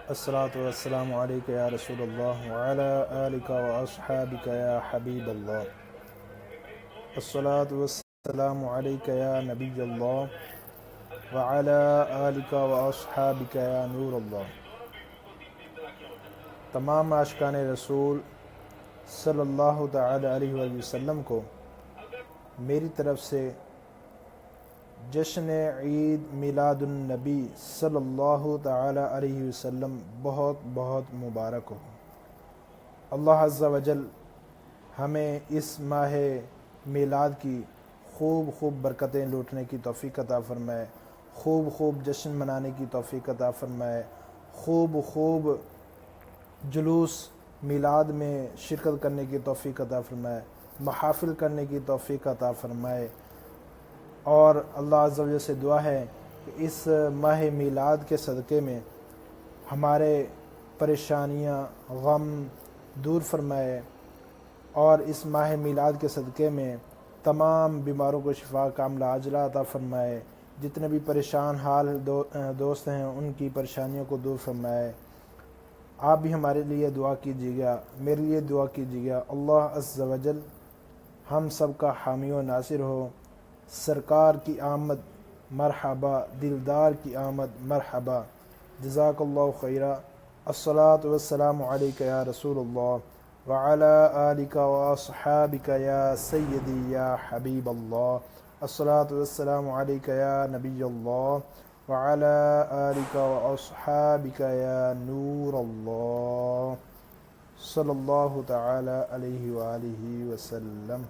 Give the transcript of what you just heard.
الصلاۃ والسلام علیک یا رسول اللہ وعلی آلک و اصحابک یا حبیب اللہ. الصلاۃ والسلام علیک یا نبی اللہ وعلی آلک و اصحابک یا نور اللہ. تمام عاشقان رسول صلی اللہ تعالی علیہ وآلہ وسلم کو میری طرف سے جشن عید میلاد النبی صلی اللہ تعالی علیہ وسلم بہت بہت مبارک ہو. اللہ عز و جل ہمیں اس ماہ میلاد کی خوب خوب برکتیں لوٹنے کی توفیق عطا فرمائے، خوب خوب جشن منانے کی توفیق عطا فرمائے، خوب خوب جلوس میلاد میں شرکت کرنے کی توفیق عطا فرمائے، محافل کرنے کی توفیق عطا فرمائے. اور اللہ عز و جل سے دعا ہے کہ اس ماہ میلاد کے صدقے میں ہمارے پریشانیاں غم دور فرمائے، اور اس ماہ میلاد کے صدقے میں تمام بیماروں کو شفا کاملہ عاجلہ عطا فرمائے. جتنے بھی پریشان حال دوست ہیں ان کی پریشانیوں کو دور فرمائے. آپ بھی ہمارے لیے دعا کیجیے گا، میرے لیے دعا کیجیے گا. اللہ عز و جل ہم سب کا حامی و ناصر ہو. سرکار کی آمد مرحبا، دلدار کی آمد مرحبا. جزاک اللہ خیرا. الصلاۃ والسلام علیک یا رسول اللہ وعلی آلک و اصحابک یا سیدی یا حبیب اللہ. الصلاۃ والسلام علیک یا نبی اللہ وعلی آلک و اصحابک یا نور اللہ. صلی اللہ تعالی علیہ وآلہ وسلم.